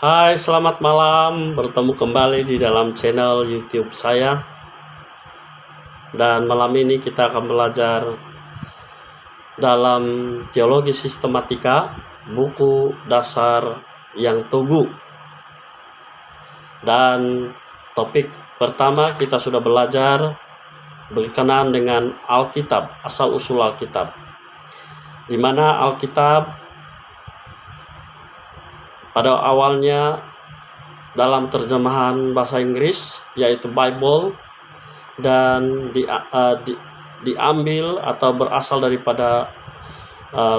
Hai, selamat malam. Bertemu kembali di dalam channel YouTube saya. Dan malam ini kita akan belajar dalam teologi sistematika, buku dasar yang Tugu. Dan topik pertama kita sudah belajar berkenaan dengan Alkitab, asal-usul Alkitab. Di mana Alkitab pada awalnya dalam terjemahan bahasa Inggris yaitu Bible, dan diambil atau berasal daripada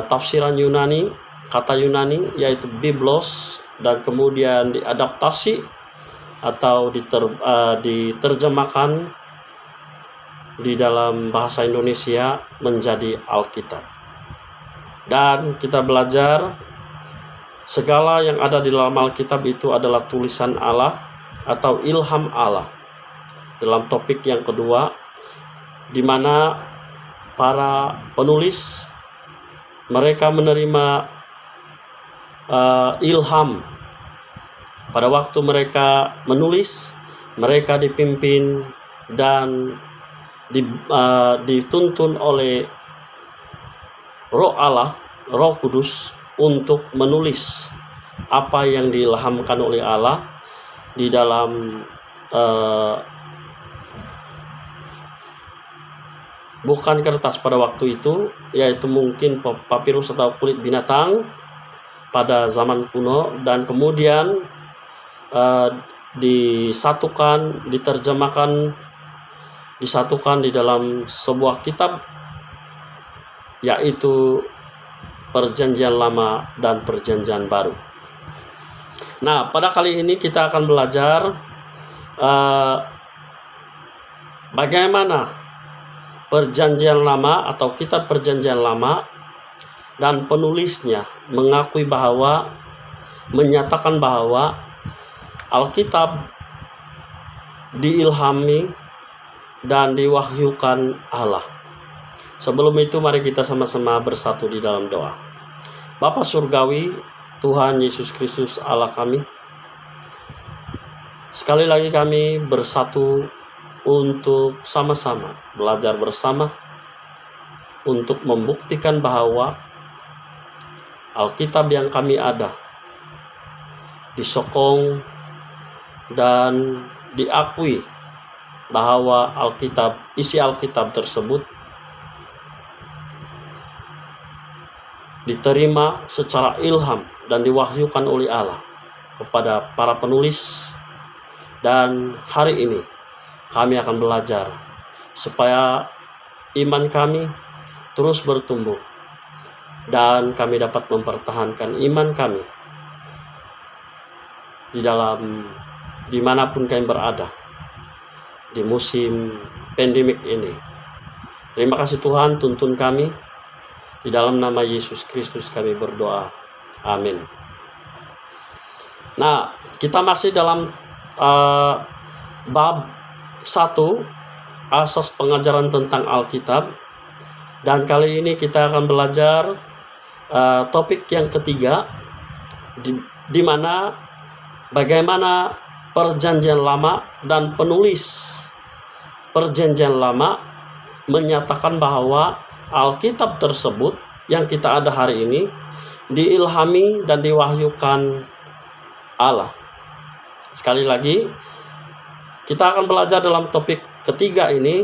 tafsiran Yunani, kata Yunani yaitu Biblos, dan kemudian diadaptasi atau diterjemahkan di dalam bahasa Indonesia menjadi Alkitab. Dan kita belajar segala yang ada di dalam Alkitab itu adalah tulisan Allah atau ilham Allah. Dalam topik yang kedua, di mana para penulis mereka menerima ilham. Pada waktu mereka menulis, mereka dipimpin dan dituntun oleh Roh Allah, Roh Kudus, untuk menulis apa yang diilhamkan oleh Allah di dalam bukan kertas pada waktu itu, yaitu mungkin papirus atau kulit binatang pada zaman kuno, dan kemudian disatukan di dalam sebuah kitab, yaitu Perjanjian Lama dan Perjanjian Baru. Nah, pada kali ini kita akan belajar bagaimana Perjanjian Lama atau kitab Perjanjian Lama dan penulisnya menyatakan bahwa Alkitab diilhami dan diwahyukan Allah. Sebelum itu, mari kita sama-sama bersatu di dalam doa. Bapa Surgawi, Tuhan Yesus Kristus Allah kami, sekali lagi kami bersatu untuk sama-sama belajar bersama untuk membuktikan bahwa Alkitab yang kami ada disokong dan diakui bahwa isi Alkitab tersebut diterima secara ilham dan diwahyukan oleh Allah kepada para penulis. Dan hari ini kami akan belajar supaya iman kami terus bertumbuh dan kami dapat mempertahankan iman kami dimanapun kami berada di musim pandemik ini. Terima kasih Tuhan, tuntun kami. Di dalam nama Yesus Kristus kami berdoa. Amin. Nah, kita masih dalam bab 1, asas pengajaran tentang Alkitab. Dan kali ini kita akan belajar topik yang ketiga, di mana bagaimana Perjanjian Lama dan penulis Perjanjian Lama menyatakan bahwa Alkitab tersebut yang kita ada hari ini diilhami dan diwahyukan Allah. Sekali lagi, kita akan belajar dalam topik ketiga ini,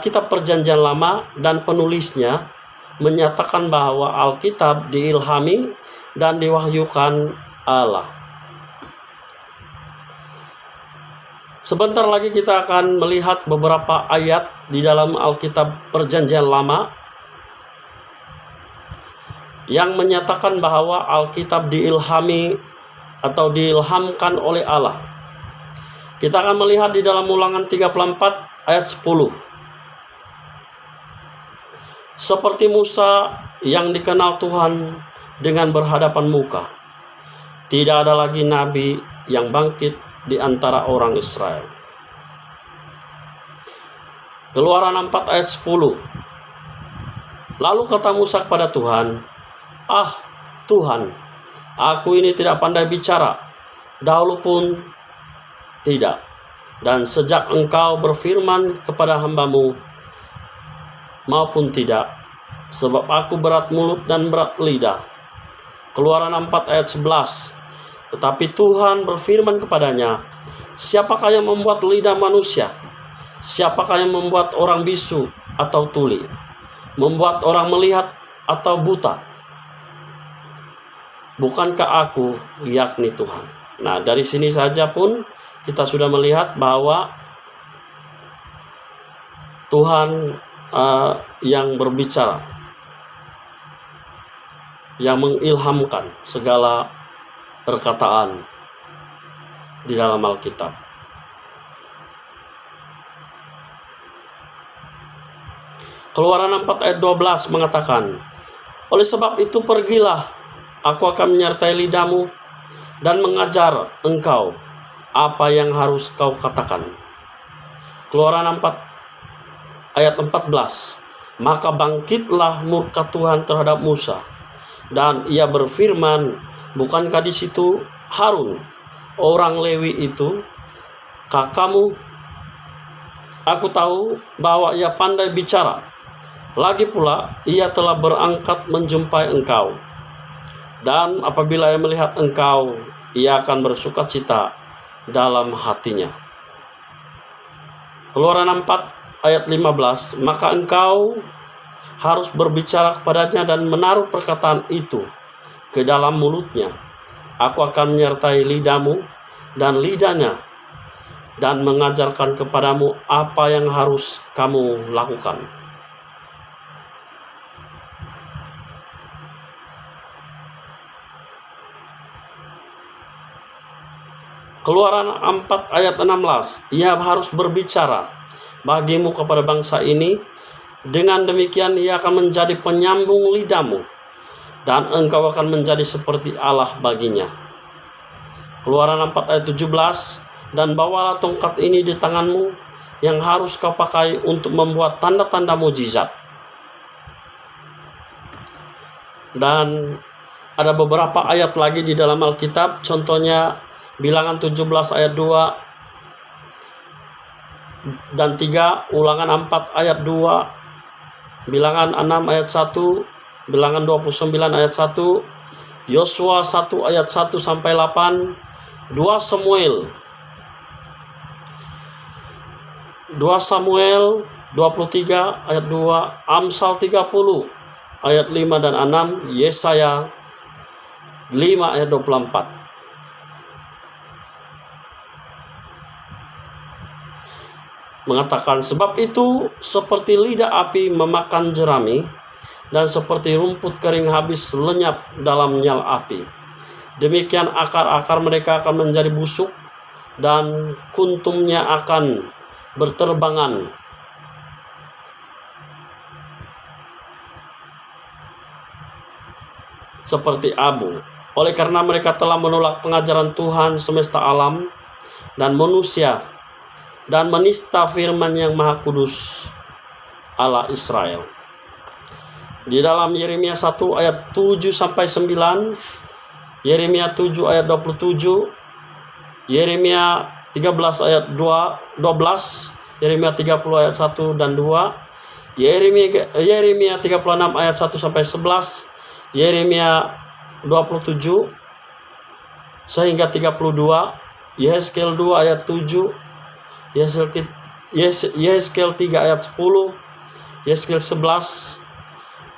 kitab Perjanjian Lama dan penulisnya menyatakan bahwa Alkitab diilhami dan diwahyukan Allah. Sebentar lagi kita akan melihat beberapa ayat di dalam Alkitab Perjanjian Lama yang menyatakan bahwa Alkitab diilhami atau diilhamkan oleh Allah. Kita akan melihat di dalam Ulangan 34 ayat 10. Seperti Musa yang dikenal Tuhan dengan berhadapan muka, tidak ada lagi nabi yang bangkit di antara orang Israel. Keluaran 4 ayat 10. Lalu kata Musa kepada Tuhan, "Ah Tuhan, Aku ini tidak pandai bicara, dahulu pun tidak. Dan sejak engkau berfirman kepada hambamu maupun tidak, sebab aku berat mulut dan berat lidah. Keluaran 4 ayat 11. Tetapi Tuhan berfirman kepadanya, siapakah yang membuat lidah manusia? Siapakah yang membuat orang bisu atau tuli? Membuat orang melihat atau buta? Bukankah aku, yakni Tuhan? Nah, dari sini saja pun kita sudah melihat bahwa Tuhan yang berbicara, yang mengilhamkan segala perkataan di dalam Alkitab. Keluaran 4 ayat 12 mengatakan, oleh sebab itu pergilah, aku akan menyertai lidahmu dan mengajar engkau apa yang harus kau katakan. Keluaran 4 ayat 14. Maka bangkitlah murka Tuhan terhadap Musa, dan ia berfirman, bukankah di situ Harun, orang Lewi itu, kakakmu? Aku tahu bahwa ia pandai bicara. Lagi pula ia telah berangkat menjumpai engkau. Dan apabila ia melihat engkau, ia akan bersukacita dalam hatinya. Keluaran 4 ayat 15. Maka engkau harus berbicara kepadanya dan menaruh perkataan itu ke dalam mulutnya. Aku akan menyertai lidahmu dan lidahnya, dan mengajarkan kepadamu apa yang harus kamu lakukan. Keluaran 4 ayat 16. Ia harus berbicara bagimu kepada bangsa ini. Dengan demikian ia akan menjadi penyambung lidahmu, dan engkau akan menjadi seperti Allah baginya. Keluaran 4 ayat 17. Dan bawalah tongkat ini di tanganmu, yang harus kau pakai untuk membuat tanda-tanda mujizat. Dan ada beberapa ayat lagi di dalam Alkitab, contohnya Bilangan 17 ayat 2 dan 3, Ulangan 4 ayat 2, Bilangan 6 ayat 1, Bilangan 29 ayat 1, Yosua 1 ayat 1 sampai 8, 2 Samuel 23 ayat 2, Amsal 30 ayat 5 dan 6, Yesaya 5 ayat 24. Mengatakan, sebab itu seperti lidah api memakan jerami, dan seperti rumput kering habis lenyap dalam nyala api. Demikian akar-akar mereka akan menjadi busuk, dan kuntumnya akan berterbangan. Seperti abu. Oleh karena mereka telah menolak pengajaran Tuhan semesta alam dan manusia, dan menista firman yang maha kudus Allah Israel. Di dalam Yeremia 1 ayat 7 sampai 9, Yeremia 7 ayat 27, Yeremia 13 ayat 12, Yeremia 30 ayat 1 dan 2, Yeremia 36 ayat 1 sampai 11, Yeremia 27 sehingga 32, Yehezkiel 2 ayat 7, Yehezkiel 3 ayat 10, Yehezkiel 11,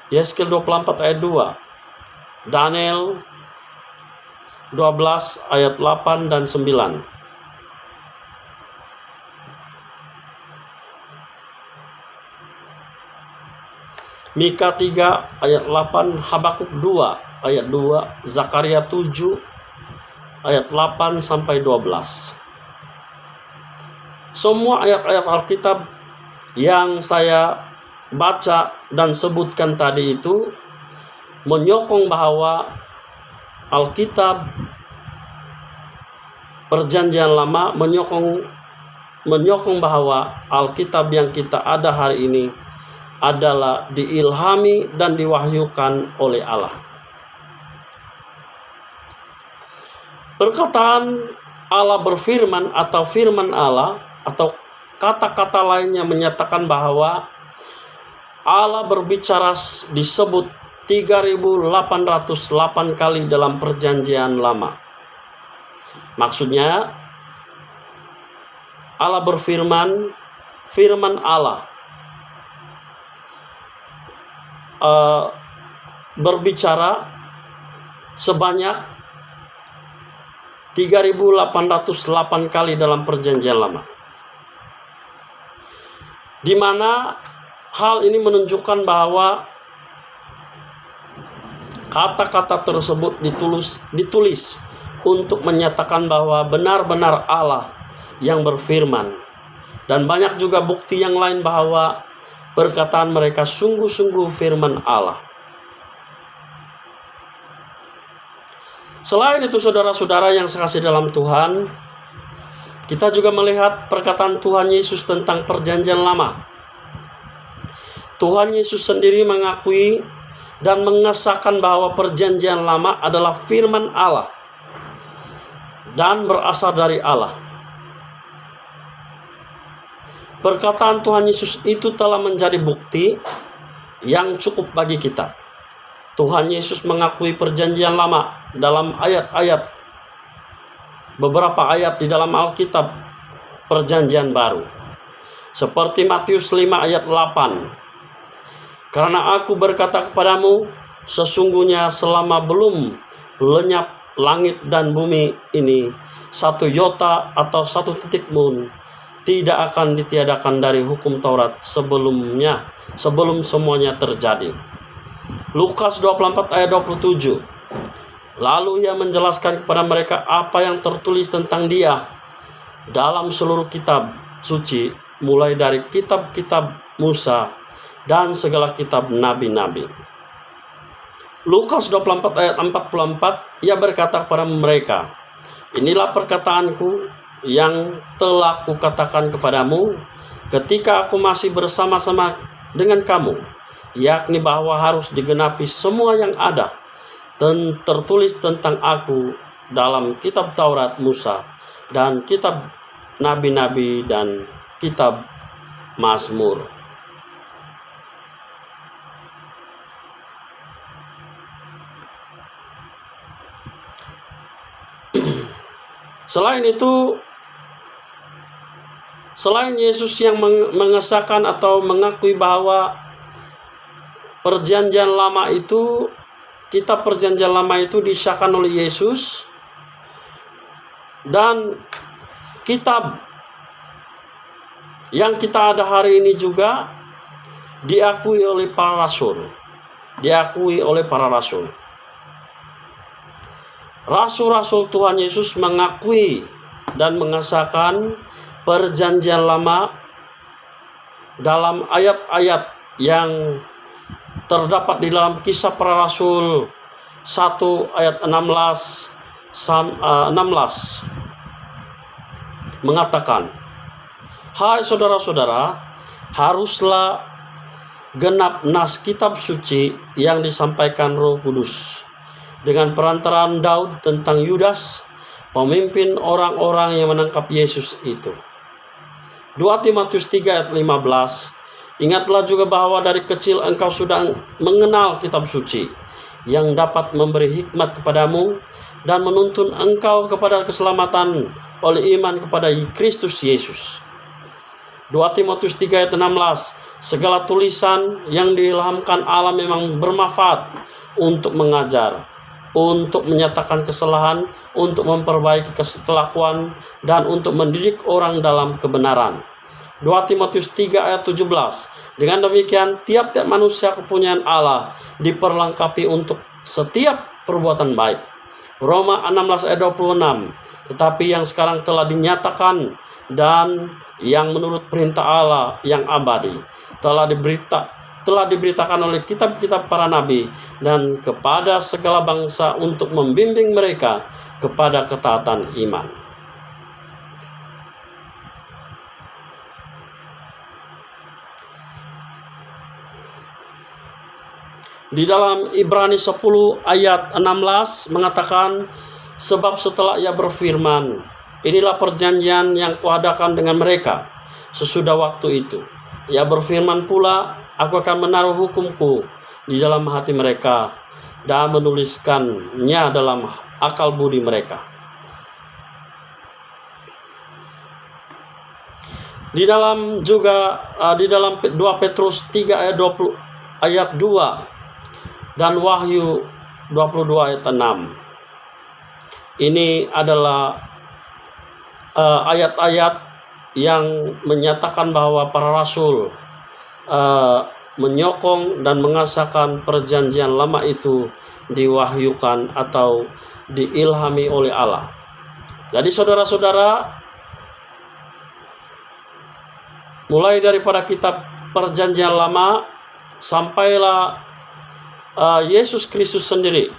Yehezkiel 24 ayat 2, Daniel 12 ayat 8 dan 9. Mika 3 ayat 8, Habakuk 2 ayat 2, Zakaria 7 ayat 8 sampai 12. Semua ayat-ayat Alkitab yang saya baca dan sebutkan tadi itu menyokong bahwa Alkitab Perjanjian Lama menyokong bahwa Alkitab yang kita ada hari ini adalah diilhami dan diwahyukan oleh Allah. Perkataan Allah berfirman atau firman Allah atau kata-kata lainnya menyatakan bahwa Allah berbicara disebut 3.808 kali dalam perjanjian lama. Maksudnya Allah berfirman, firman Allah berbicara sebanyak 3.808 kali dalam perjanjian lama, di mana hal ini menunjukkan bahwa kata-kata tersebut ditulis untuk menyatakan bahwa benar-benar Allah yang berfirman, dan banyak juga bukti yang lain bahwa perkataan mereka sungguh-sungguh firman Allah. Selain itu, saudara-saudara yang sekasih dalam Tuhan, kita juga melihat perkataan Tuhan Yesus tentang perjanjian lama. Tuhan Yesus sendiri mengakui dan mengesahkan bahwa perjanjian lama adalah firman Allah dan berasal dari Allah. Perkataan Tuhan Yesus itu telah menjadi bukti yang cukup bagi kita. Tuhan Yesus mengakui perjanjian lama dalam ayat-ayat, beberapa ayat di dalam Alkitab perjanjian baru. Seperti Matius 5 ayat 8. Karena aku berkata kepadamu, sesungguhnya selama belum lenyap langit dan bumi ini, satu iota atau satu titik pun tidak akan ditiadakan dari hukum Taurat sebelum semuanya terjadi. Lukas 24 ayat 27. Lalu ia menjelaskan kepada mereka apa yang tertulis tentang dia dalam seluruh kitab suci, mulai dari kitab-kitab Musa dan segala kitab nabi-nabi. Lukas 24 ayat 44, ia berkata kepada mereka, inilah perkataanku yang telah kukatakan kepadamu ketika aku masih bersama-sama dengan kamu, yakni bahwa harus digenapi semua yang ada dan tertulis tentang aku dalam kitab Taurat Musa dan kitab nabi-nabi dan kitab Mazmur. Selain itu, selain Yesus yang mengesahkan atau mengakui bahwa perjanjian lama itu, kitab perjanjian lama itu disahkan oleh Yesus, dan kitab yang kita ada hari ini juga diakui oleh para rasul. Rasul-rasul Tuhan Yesus mengakui dan mengesahkan perjanjian lama dalam ayat-ayat yang terdapat di dalam Kisah Para Rasul 1 ayat 16 mengatakan, hai saudara-saudara, haruslah genap nas kitab suci yang disampaikan Roh Kudus dengan perantaraan Daud tentang Yudas, pemimpin orang-orang yang menangkap Yesus itu. 2 Timotius 3 ayat 15. Ingatlah juga bahwa dari kecil engkau sudah mengenal kitab suci yang dapat memberi hikmat kepadamu dan menuntun engkau kepada keselamatan oleh iman kepada Kristus Yesus. 2 Timotius 3 ayat 16. Segala tulisan yang diilhamkan Allah memang bermanfaat untuk mengajar, untuk menyatakan kesalahan, untuk memperbaiki kelakuan, dan untuk mendidik orang dalam kebenaran. 2 Timotius 3 ayat 17. Dengan demikian, tiap-tiap manusia kepunyaan Allah diperlengkapi untuk setiap perbuatan baik. Roma 16 ayat 26. Tetapi yang sekarang telah dinyatakan dan yang menurut perintah Allah yang abadi telah diberitakan oleh kitab-kitab para nabi dan kepada segala bangsa untuk membimbing mereka kepada ketaatan iman. Di dalam Ibrani 10 ayat 16 mengatakan, Sebab setelah ia berfirman, inilah perjanjian yang kuadakan dengan mereka sesudah waktu itu. Ia berfirman pula, aku akan menaruh hukumku di dalam hati mereka dan menuliskannya dalam akal budi mereka. Di dalam 2 Petrus 3 ayat 2 dan Wahyu 22 ayat 6. Ini adalah ayat-ayat yang menyatakan bahwa para rasul menyokong dan mengesahkan perjanjian lama itu diwahyukan atau diilhami oleh Allah. Jadi saudara-saudara, mulai daripada kitab perjanjian lama sampailah Yesus Kristus sendiri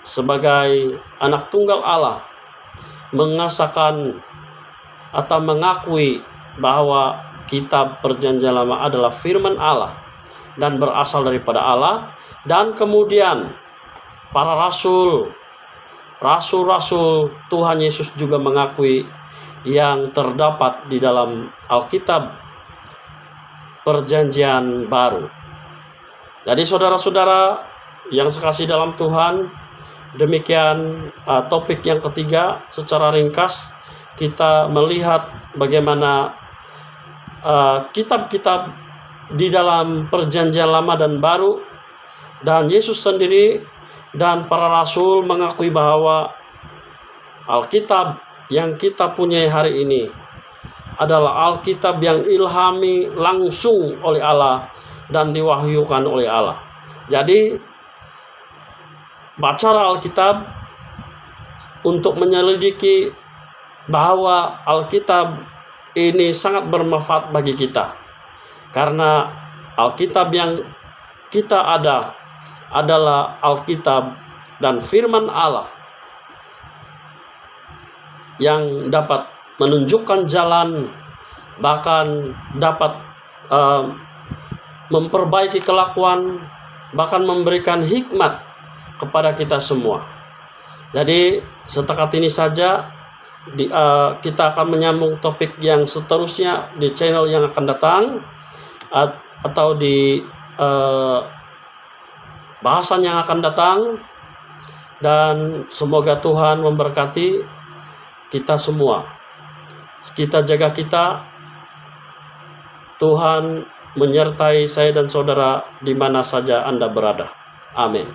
sebagai anak tunggal Allah mengesahkan atau mengakui bahwa kitab perjanjian lama adalah firman Allah dan berasal daripada Allah, dan kemudian para rasul Tuhan Yesus juga mengakui yang terdapat di dalam Alkitab perjanjian baru. Jadi saudara-saudara yang sekasih dalam Tuhan, demikian topik yang ketiga. Secara ringkas kita melihat bagaimana kitab-kitab di dalam perjanjian lama dan baru, dan Yesus sendiri dan para rasul mengakui bahwa Alkitab yang kita punya hari ini adalah Alkitab yang ilhami langsung oleh Allah dan diwahyukan oleh Allah. Jadi baca Alkitab untuk menyelidiki bahwa Alkitab ini sangat bermanfaat bagi kita, karena Alkitab yang kita adalah Alkitab dan firman Allah yang dapat menunjukkan jalan, bahkan dapat memperbaiki kelakuan, bahkan memberikan hikmat kepada kita semua. Jadi setakat ini saja, kita akan menyambung topik yang seterusnya di channel yang akan datang atau di bahasan yang akan datang, dan semoga Tuhan memberkati kita semua. Kita jaga kita, Tuhan menyertai saya dan saudara di mana saja Anda berada. Amin.